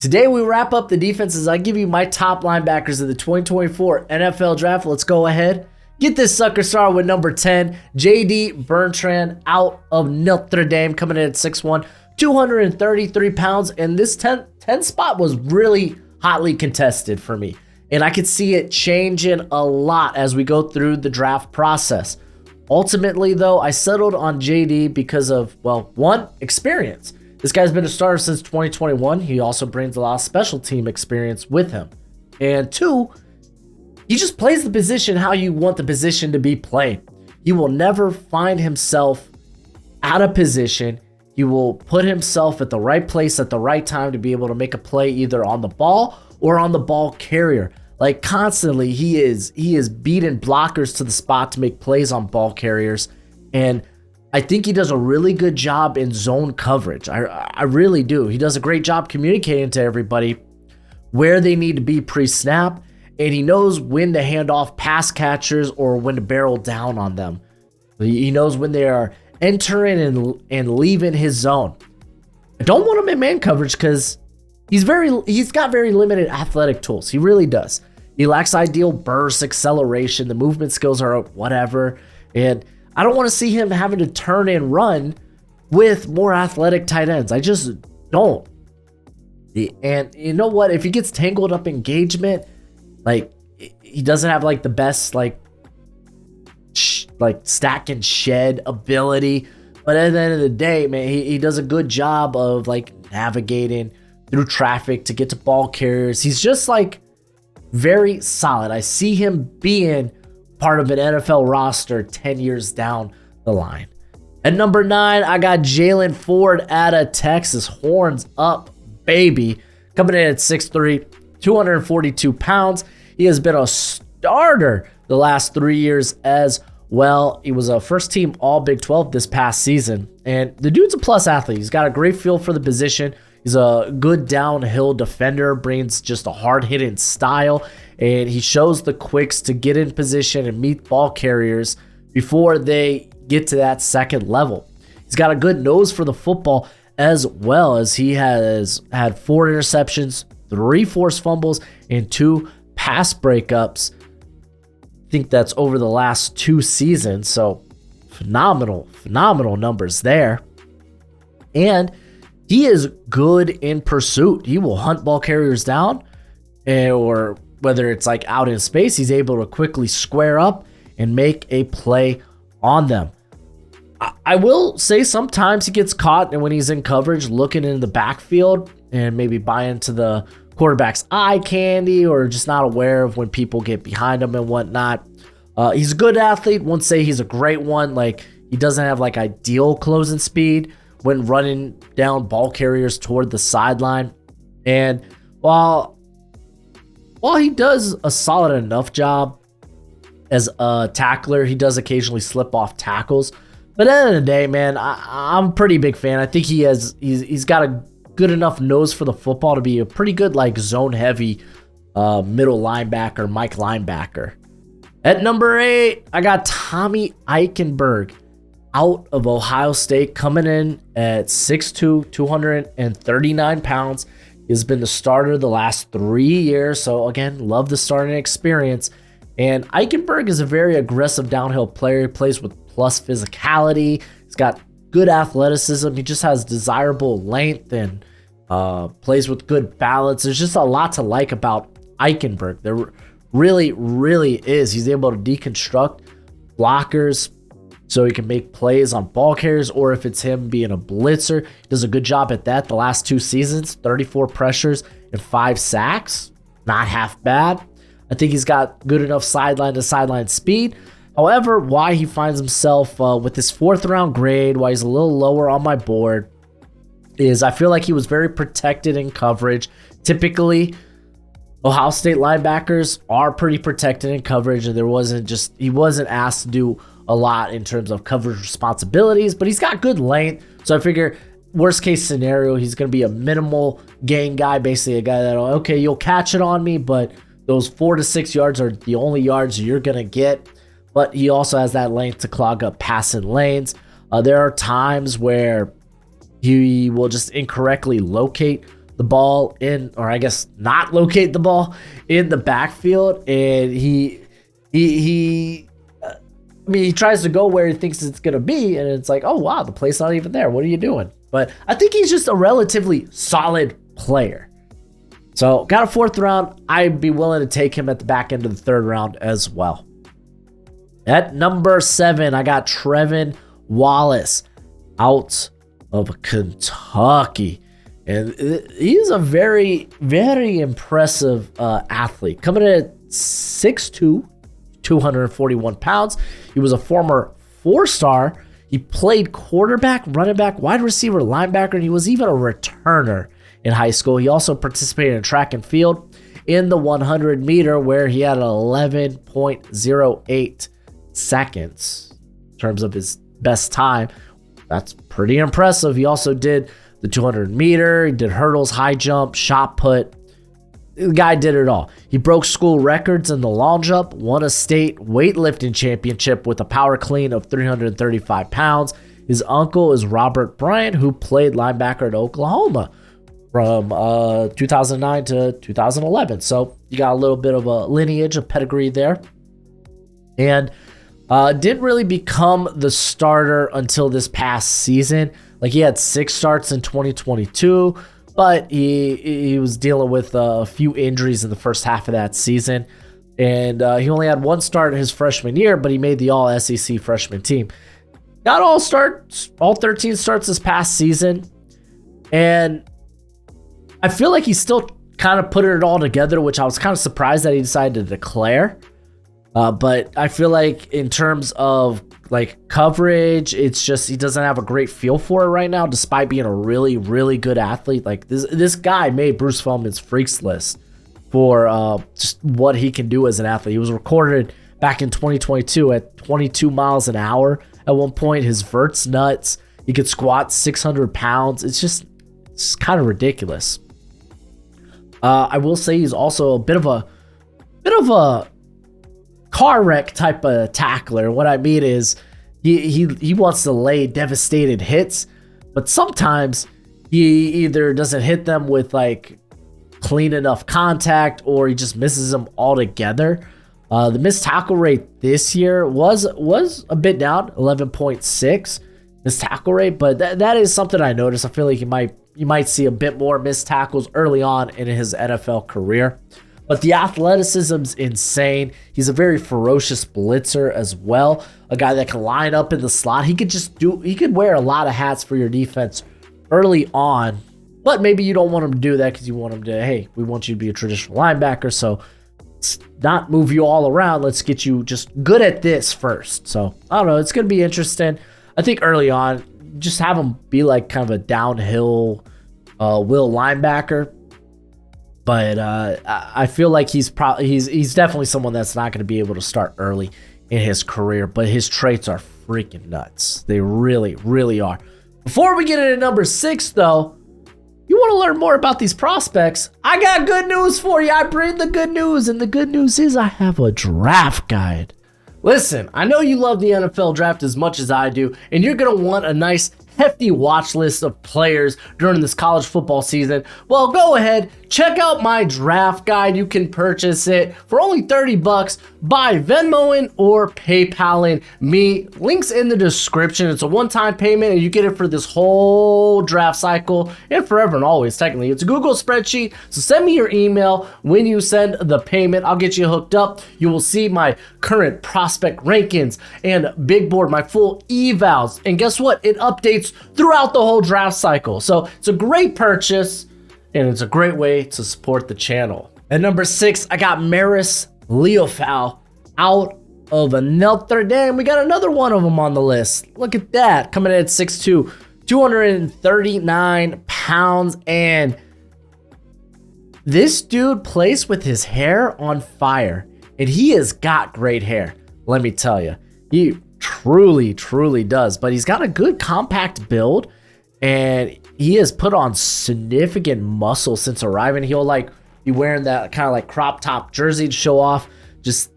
Today we wrap up the defenses. I give you my top linebackers of the 2024 NFL Draft. Let's go ahead. Get this sucker started with number 10, J.D. Bertrand out of Notre Dame, coming in at 6'1", 233 pounds. And this 10 spot was really hotly contested for me. And I could see it changing a lot as we go through the draft process. Ultimately, though, I settled on J.D. because of, well, one, experience. This guy's been a starter since 2021. He also brings a lot of special team experience with him. And two, he just plays the position how you want the position to be played. He will never find himself out of position. He will put himself at the right place at the right time to be able to make a play either on the ball or on the ball carrier. Like constantly, he is beating blockers to the spot to make plays on ball carriers. And I think he does a really good job in zone coverage. I really do. He does a great job communicating to everybody where they need to be pre-snap. And he knows when to hand off pass catchers or when to barrel down on them. He knows when they are entering and leaving his zone. I don't want him in man coverage because he's got very limited athletic tools. He really does. He lacks ideal burst, acceleration. The movement skills are whatever. And I don't want to see him having to turn and run with more athletic tight ends. I just don't. And you know what? If he gets tangled up in engagement, like he doesn't have like the best like stack and shed ability, but at the end of the day, man, he does a good job of like navigating through traffic to get to ball carriers. He's just like very solid. I see him being part of an NFL roster 10 years down the line. At number 9, I got Jaylan Ford out of Texas. Horns up, baby. Coming in at 6'3", 242 pounds. He has been a starter the last 3 years as well. He was a first-team All-Big 12 this past season. And the dude's a plus athlete. He's got a great feel for the position. He's a good downhill defender, brings just a hard-hitting style, and he shows the quicks to get in position and meet ball carriers before they get to that second level. He's got a good nose for the football as well, as he has had 4 interceptions, 3 forced fumbles, and 2 pass breakups. I think that's over the last 2 seasons, so phenomenal numbers there. And he is good in pursuit. He will hunt ball carriers down, or whether it's like out in space, he's able to quickly square up and make a play on them. I will say sometimes he gets caught, and when he's in coverage, looking in the backfield and maybe buy into the quarterback's eye candy or just not aware of when people get behind him and whatnot. He's a good athlete. Won't say he's a great one. Like he doesn't have like ideal closing speed when running down ball carriers toward the sideline. And while he does a solid enough job as a tackler, he does occasionally slip off tackles. But at the end of the day, man, I'm a pretty big fan. I think he's got a good enough nose for the football to be a pretty good like zone heavy middle linebacker, Mike linebacker. At number 8, I got Tommy Eichenberg out of Ohio State, coming in at 6'2", 239 pounds. He's been the starter the last 3 years. So again, love the starting experience. And Eichenberg is a very aggressive downhill player. He plays with plus physicality. He's got good athleticism. He just has desirable length and plays with good balance. There's just a lot to like about Eichenberg. There really is. He's able to deconstruct blockers so he can make plays on ball carriers, or if it's him being a blitzer, he does a good job at that. The last 2 seasons, 34 pressures and 5 sacks. Not half bad. I think he's got good enough sideline to sideline speed. However, why he finds himself with this 4th round grade, why he's a little lower on my board, is I feel like he was very protected in coverage. Typically, Ohio State linebackers are pretty protected in coverage, and he wasn't asked to do a lot in terms of coverage responsibilities, but he's got good length. So I figure worst case scenario, he's going to be a minimal gain guy, basically a guy that, okay, you'll catch it on me, but those 4 to 6 yards are the only yards you're going to get. But he also has that length to clog up passing lanes. There are times where he will just incorrectly locate the ball in, or I guess not locate the ball in the backfield. And he tries to go where he thinks it's going to be. And it's like, oh, wow, the play's not even there. What are you doing? But I think he's just a relatively solid player. So got a 4th round. I'd be willing to take him at the back end of the 3rd round as well. At number 7, I got Trevin Wallace out of Kentucky. And he's a very, very impressive athlete. Coming in at 6'2", 241 pounds. He was a former 4-star. He played quarterback, running back, wide receiver, linebacker, and he was even a returner in high school. He also participated in track and field in the 100 meter, where he had 11.08 seconds in terms of his best time. That's pretty impressive. He also did the 200 meter, he did hurdles, high jump, shot put. The guy did it all. He broke school records in the long jump, won a state weightlifting championship with a power clean of 335 pounds. His uncle is Robert Bryant, who played linebacker at Oklahoma from 2009 to 2011. So you got a little bit of a lineage, a pedigree there. And didn't really become the starter until this past season. Like, he had 6 starts in 2022, but he was dealing with a few injuries in the first half of that season. And he only had 1 start his freshman year, but he made the all-SEC freshman team. Got all 13 starts this past season. And I feel like he's still kind of putting it all together, which I was kind of surprised that he decided to declare. But I feel like in terms of like coverage, it's just he doesn't have a great feel for it right now, despite being a really, really good athlete. Like this guy made Bruce Feldman's freaks list for just what he can do as an athlete. He was recorded back in 2022 at 22 miles an hour. At one point, his vert's nuts. He could squat 600 pounds. It's kind of ridiculous. I will say he's also a bit of a car wreck type of tackler. What I mean is he wants to lay devastating hits, but sometimes he either doesn't hit them with like clean enough contact, or he just misses them altogether. The missed tackle rate this year was a bit down, 11.6 missed tackle rate, but that is something I noticed. I feel like you might see a bit more missed tackles early on in his NFL career. But the athleticism's insane. He's a very ferocious blitzer as well. A guy that can line up in the slot. He could wear a lot of hats for your defense early on. But maybe you don't want him to do that because you want him to, hey, we want you to be a traditional linebacker. So let's not move you all around. Let's get you just good at this first. So I don't know. It's going to be interesting. I think early on, just have him be like kind of a downhill will linebacker. But I feel like he's definitely someone that's not going to be able to start early in his career. But his traits are freaking nuts. They really, really are. Before we get into number 6, though, you want to learn more about these prospects? I got good news for you. I bring the good news, and the good news is I have a draft guide. Listen, I know you love the NFL draft as much as I do, and you're going to want a nice hefty watch list of players during this college football season. Well, go ahead, check out my draft guide. You can purchase it for only $30 by Venmoing or PayPaling me. Links in the description. It's a one-time payment, and you get it for this whole draft cycle and forever and always, technically. It's a Google spreadsheet, so send me your email when you send the payment. I'll get you hooked up. You will see my current prospect rankings and big board, my full evals. And guess what? It updates throughout the whole draft cycle. So it's a great purchase, and it's a great way to support the channel. At number 6, I got Marist Liufau out of Notre Dame. We got another one of them on the list. Look at that. Coming in at 6'2", 239 pounds. And this dude plays with his hair on fire. And he has got great hair. Let me tell you. He truly, truly does. But he's got a good compact build. And he has put on significant muscle since arriving. He'll be wearing that kind of like crop top jersey to show off just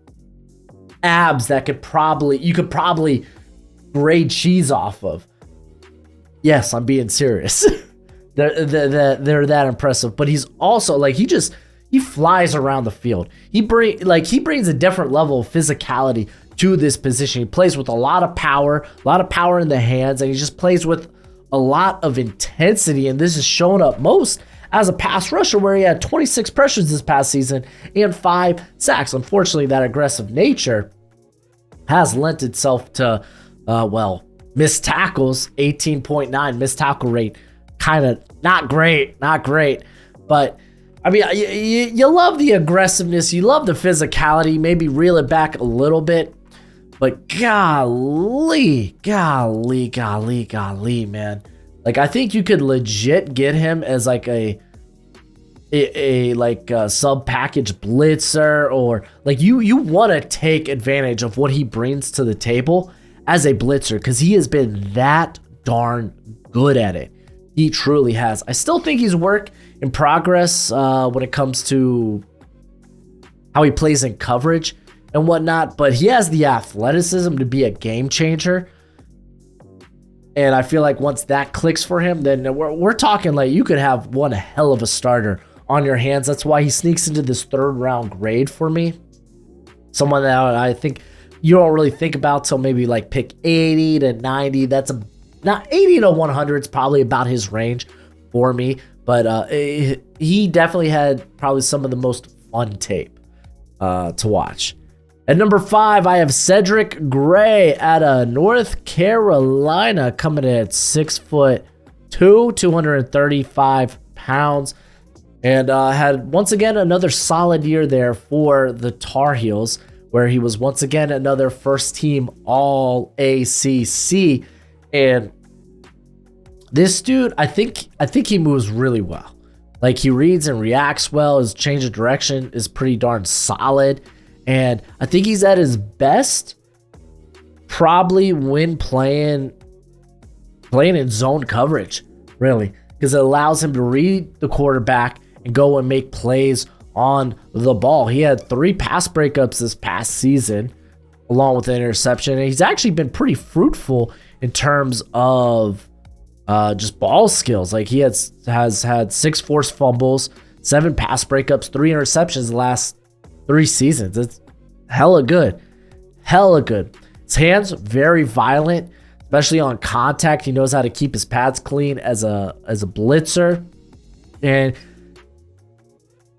abs that you could probably grade cheese off of. Yes, I'm being serious. they're that impressive. But he's also like he flies around the field. He brings a different level of physicality to this position. He plays with a lot of power in the hands, and he just plays with a lot of intensity. And this is showing up most as a pass rusher, where he had 26 pressures this past season and 5 sacks. Unfortunately, that aggressive nature has lent itself to, missed tackles, 18.9 missed tackle rate. Kind of not great. But, I mean, you love the aggressiveness. You love the physicality. Maybe reel it back a little bit. But golly, man. Like, I think you could legit get him as like a sub package blitzer, or like you want to take advantage of what he brings to the table as a blitzer, because he has been that darn good at it. He truly has. I still think he's work in progress when it comes to how he plays in coverage and whatnot, but he has the athleticism to be a game changer. And I feel like once that clicks for him, then we're talking like you could have one hell of a starter on your hands. That's why he sneaks into this 3rd round grade for me. Someone that I think you don't really think about till maybe like pick 80 to 90. Not 80 to 100 is probably about his range for me. But he definitely had probably some of the most fun tape to watch. At number 5, I have Cedric Gray out of North Carolina, coming in at 6'2", 235 pounds, and had once again another solid year there for the Tar Heels, where he was once again another first-team All-ACC. And this dude, I think he moves really well. Like, he reads and reacts well. His change of direction is pretty darn solid. And I think he's at his best probably when playing in zone coverage, really, because it allows him to read the quarterback and go and make plays on the ball. He had 3 pass breakups this past season, along with an interception, and he's actually been pretty fruitful in terms of just ball skills. Like, he has had 6 forced fumbles, 7 pass breakups, 3 interceptions the last 3 seasons. It's hella good. His hands very violent, especially on contact. He knows how to keep his pads clean as a blitzer, and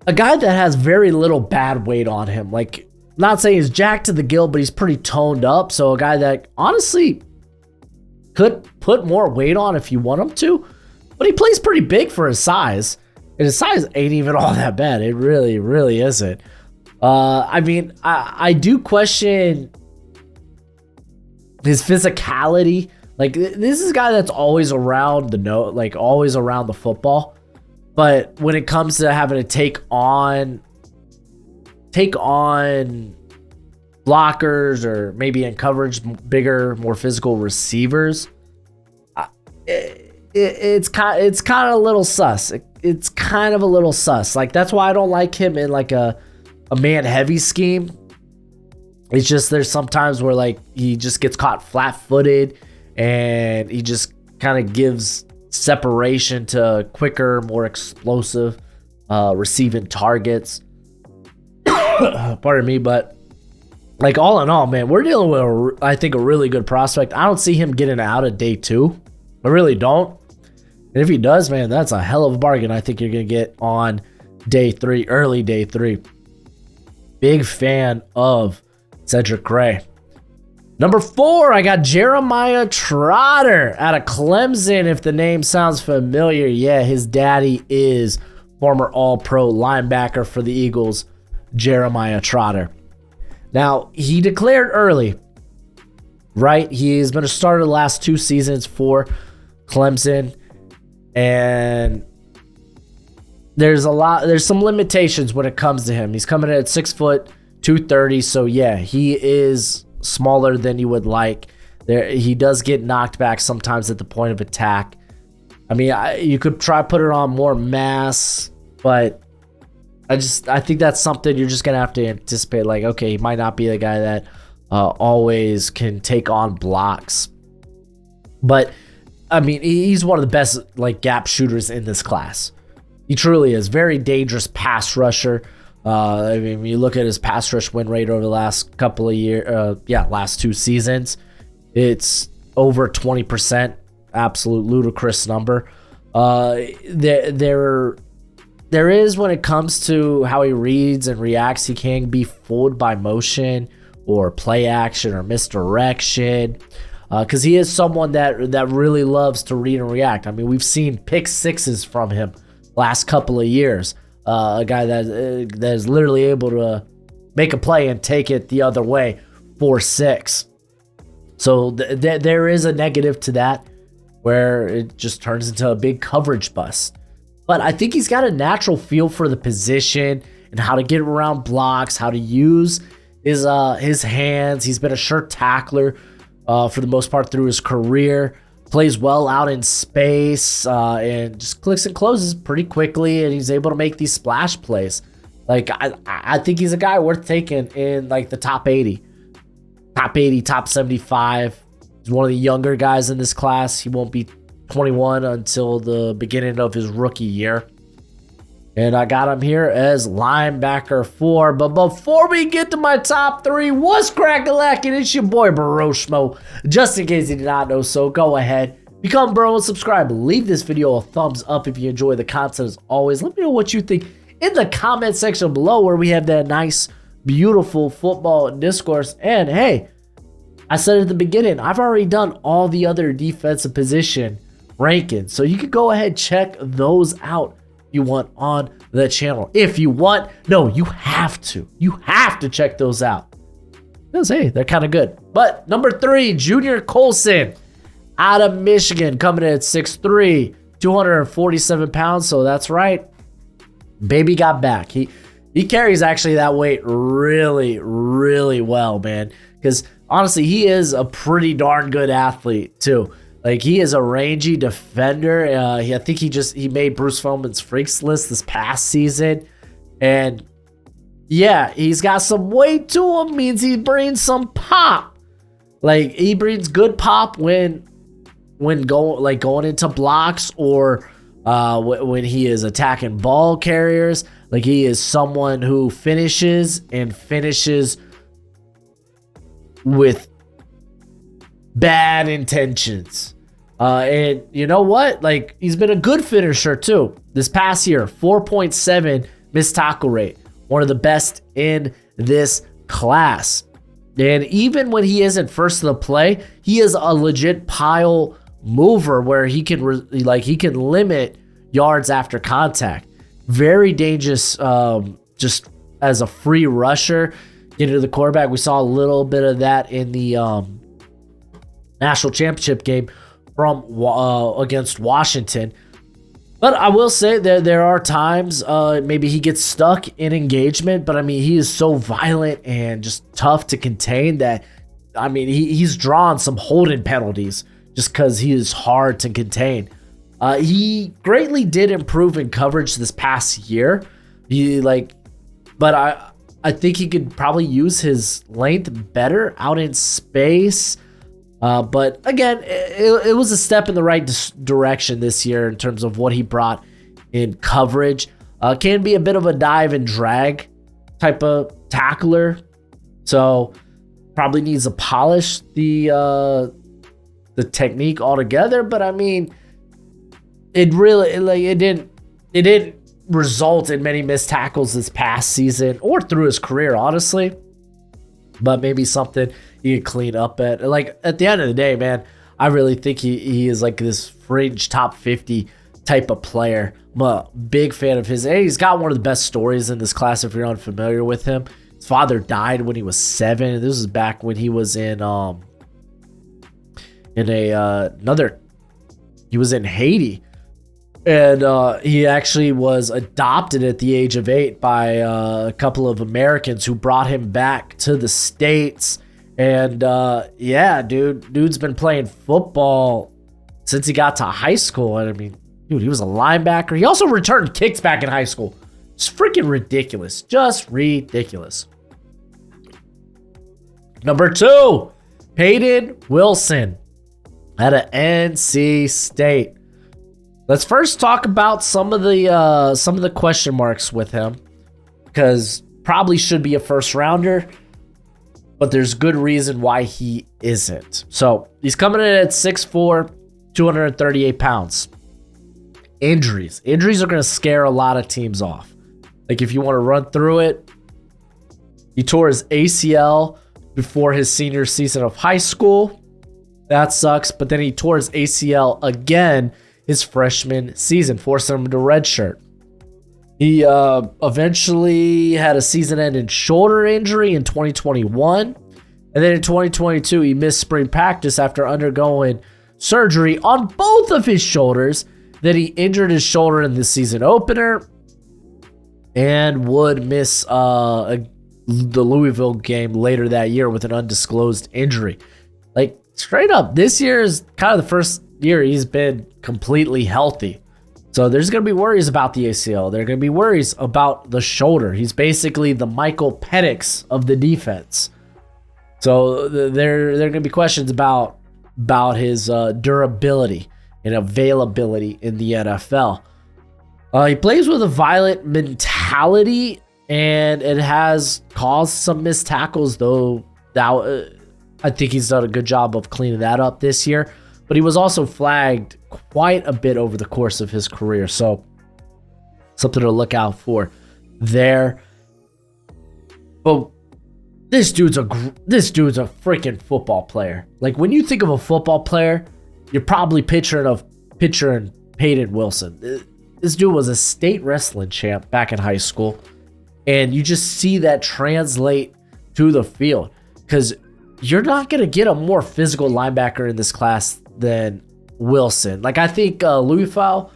a guy that has very little bad weight on him. Like, not saying he's jacked to the gill, but he's pretty toned up. So a guy that honestly could put more weight on if you want him to, but he plays pretty big for his size, and his size ain't even all that bad. It really, really isn't. I mean, I do question his physicality. Like, this is a guy that's always around always around the football. But when it comes to having to take on blockers, or maybe in coverage, bigger, more physical receivers, it's kind of a little sus. It's kind of a little sus. Like, that's why I don't like him in like a man heavy scheme. It's just there's sometimes where like he just gets caught flat-footed, and he just kind of gives separation to quicker, more explosive receiving targets. Pardon me, but like, all in all, man, we're dealing with I think a really good prospect. I don't see him getting out of day 2. I really don't. And if he does, man, that's a hell of a bargain I think you're gonna get on day 3, early day 3. Big fan of Cedric Gray. Number 4, I got Jeremiah Trotter out of Clemson. If the name sounds familiar, yeah, his daddy is former All-Pro linebacker for the Eagles, Jeremiah Trotter. Now, he declared early, right? He's been a starter the last 2 seasons for Clemson, and there's some limitations when it comes to him. He's coming in at 6 foot, 230, so yeah, he is smaller than you would like. He does get knocked back sometimes at the point of attack. I mean, you could try put it on more mass, but I think that's something you're just gonna have to anticipate. Like, okay, he might not be the guy that always can take on blocks, but I mean, he's one of the best like gap shooters in this class. He truly is. Very dangerous pass rusher. I mean, when you look at his pass rush win rate over the last couple of years, last 2 seasons, it's over 20%. Absolute ludicrous number. There is, when it comes to how he reads and reacts, he can be fooled by motion or play action or misdirection. Because he is someone that really loves to read and react. I mean, we've seen pick sixes from him last couple of years. A guy that is literally able to make a play and take it the other way for 6. So there is a negative to that, where it just turns into a big coverage bust. But I think he's got a natural feel for the position and how to get around blocks, how to use his hands. He's been a sure tackler for the most part through his career. Plays well out in space and just clicks and closes pretty quickly, and he's able to make these splash plays. Like, I think he's a guy worth taking in like the top 80, top 75. He's one of the younger guys in this class. He won't be 21 until the beginning of his rookie year. And I got him here as linebacker 4. But before we get to my top 3, what's crack-a-lackin'? It's your boy Broshmo. Just in case you did not know so, go ahead, become bro and subscribe. Leave this video a thumbs up if you enjoy the content as always. Let me know what you think in the comment section below, where we have that nice, beautiful football discourse. And hey, I said at the beginning, I've already done all the other defensive position rankings, so you can go ahead, check those out you want on the channel. If you want, no, you have to check those out, because hey, they're kind of good. But number 3, Junior Colson out of Michigan, coming in at 6'3", 247 pounds. So that's right, baby got back. He carries actually that weight really, really well, man, because honestly, he is a pretty darn good athlete too. Like, he is a rangy defender. I think he made Bruce Feldman's Freaks list this past season. And yeah, he's got some weight to him, means he brings some pop. Like, he brings good pop when going into blocks, or when he is attacking ball carriers. Like, he is someone who finishes with bad intentions. And you know what? Like, he's been a good finisher too. This past year, 4.7 missed tackle rate, one of the best in this class. And even when he isn't first to the play, he is a legit pile mover, where he can limit yards after contact. Very dangerous, just as a free rusher, get into the quarterback. We saw a little bit of that in the national championship game from against Washington. But I will say that there are times maybe he gets stuck in engagement, but I mean, he is so violent and just tough to contain that, I mean, he's drawn some holding penalties just because he is hard to contain. He greatly did improve in coverage this past year. But I think he could probably use his length better out in space. But again, it was a step in the right direction this year in terms of what he brought in coverage. Can be a bit of a dive and drag type of tackler, so probably needs to polish the technique altogether. But I mean, it didn't result in many missed tackles this past season or through his career, honestly. But maybe something you can clean up at. Like, at the end of the day, man, I really think he is like this fringe top 50 type of player. I'm a big fan of his. Hey, he's got one of the best stories in this class if you're unfamiliar with him. His father died when he was 7. This is back when he was in he was in Haiti. And he actually was adopted at the age of 8 by a couple of Americans who brought him back to the States. And yeah, dude's been playing football since he got to high school. And I mean, dude, he was a linebacker. He also returned kicks back in high school. It's freaking ridiculous. Just ridiculous. Number 2, Payton Wilson out of NC State. Let's first talk about some of the question marks with him, because probably should be a first rounder, but there's good reason why he isn't. So he's coming in at 6'4", 238 pounds. Injuries are going to scare a lot of teams off. Like, if you want to run through it, he tore his ACL before his senior season of high school. That sucks. But then he tore his ACL again his freshman season, forcing him to redshirt. He eventually had a season-ending shoulder injury in 2021. And then in 2022, he missed spring practice after undergoing surgery on both of his shoulders. Then he injured his shoulder in the season opener and would miss the Louisville game later that year with an undisclosed injury. Like, straight up, this year is kind of the first year he's been completely healthy. So there's going to be worries about the ACL. There are going to be worries about the shoulder. He's basically the Michael Penix of the defense. So there are going to be questions about his durability and availability in the NFL. He plays with a violent mentality, and it has caused some missed tackles, though I think he's done a good job of cleaning that up this year. But he was also flagged quite a bit over the course of his career, so something to look out for there. But this dude's a freaking football player. Like, when you think of a football player, you're probably picturing Payton Wilson. This dude was a state wrestling champ back in high school, and you just see that translate to the field, because you're not going to get a more physical linebacker in this class than Wilson. Like, I think Liufau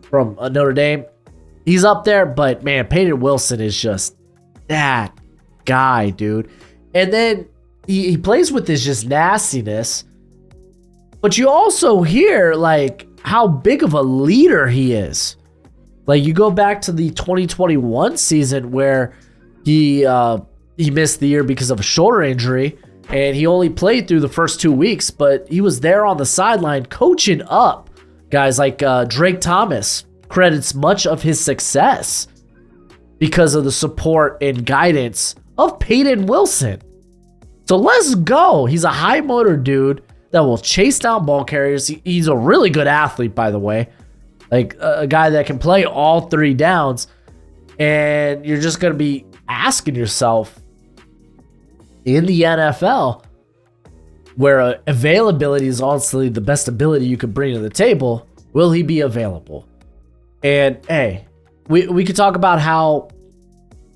from Notre Dame, he's up there, but man, Payton Wilson is just that guy, dude. And then he plays with this just nastiness, but you also hear like how big of a leader he is. Like, you go back to the 2021 season where he missed the year because of a shoulder injury, and he only played through the first 2 weeks, but he was there on the sideline coaching up guys like Drake Thomas. Credits much of his success because of the support and guidance of Payton Wilson. So let's go. He's a high motor dude that will chase down ball carriers. He's a really good athlete, by the way. Like, a guy that can play all three downs. And you're just going to be asking yourself, in the NFL, where availability is honestly the best ability you could bring to the table, will he be available? And hey, we could talk about how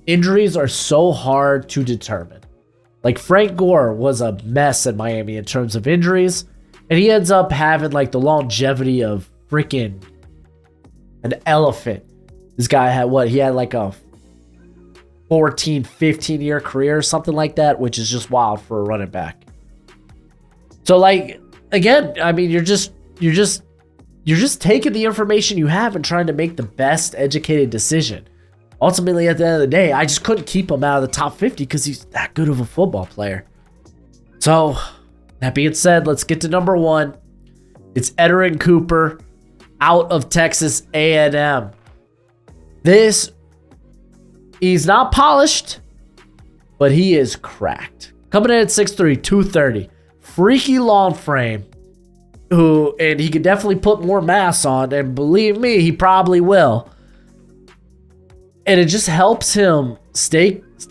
injuries are so hard to determine. Like, Frank Gore was a mess in Miami in terms of injuries, and he ends up having like the longevity of freaking an elephant. This guy had he had like a 14, 15-year career or something like that, which is just wild for a running back. So, like, again, I mean, you're just taking the information you have and trying to make the best educated decision. Ultimately, at the end of the day, I just couldn't keep him out of the top 50 because he's that good of a football player. So, that being said, let's get to number one. It's Edgerrin Cooper out of Texas A&M. He's not polished, but he is cracked. Coming in at 6'3", 230. Freaky long frame. And he could definitely put more mass on, and believe me, he probably will. And it just helps him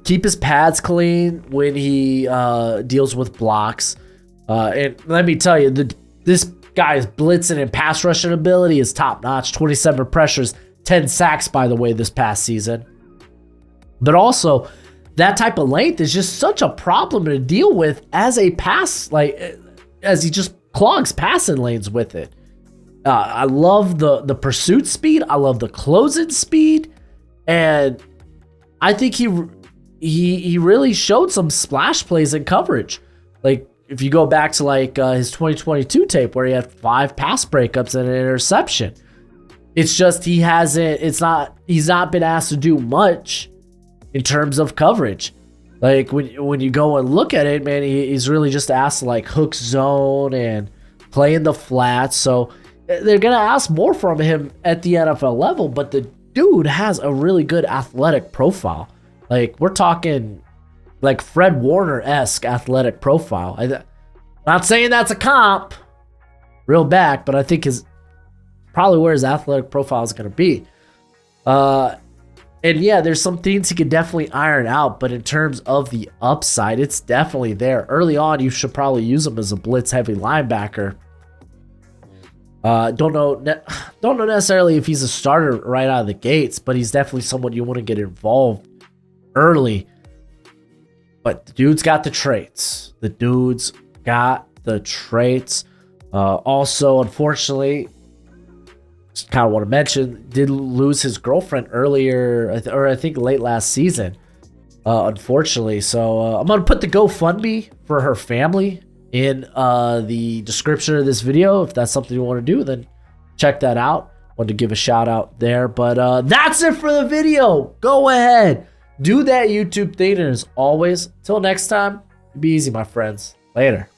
keep his pads clean when he deals with blocks. And let me tell you, this guy's blitzing and pass rushing ability is top notch. 27 pressures, 10 sacks, by the way, this past season. But also, that type of length is just such a problem to deal with as a pass, like, as he just clogs passing lanes with it. I love the pursuit speed. I love the closing speed. And I think he really showed some splash plays in coverage. Like, if you go back to like his 2022 tape where he had 5 pass breakups and an interception. It's just he's not been asked to do much in terms of coverage. Like, when you go and look at it, man, he's really just asked to like hook zone and play in the flats. So they're going to ask more from him at the NFL level, but the dude has a really good athletic profile. Like, we're talking like Fred Warner-esque athletic profile. Not saying that's a comp, real back, but I think his probably where his athletic profile is going to be. And yeah, there's some things he could definitely iron out, but in terms of the upside, it's definitely there. Early on, you should probably use him as a blitz-heavy linebacker. Don't know necessarily if he's a starter right out of the gates, but he's definitely someone you want to get involved early. But the dude's got the traits. Also, unfortunately, just kind of want to mention, did lose his girlfriend earlier, or I think late last season, unfortunately. So I'm going to put the GoFundMe for her family in the description of this video. If that's something you want to do, then check that out. Wanted to give a shout out there. But that's it for the video. Go ahead. Do that YouTube thing. And as always, till next time, be easy, my friends. Later.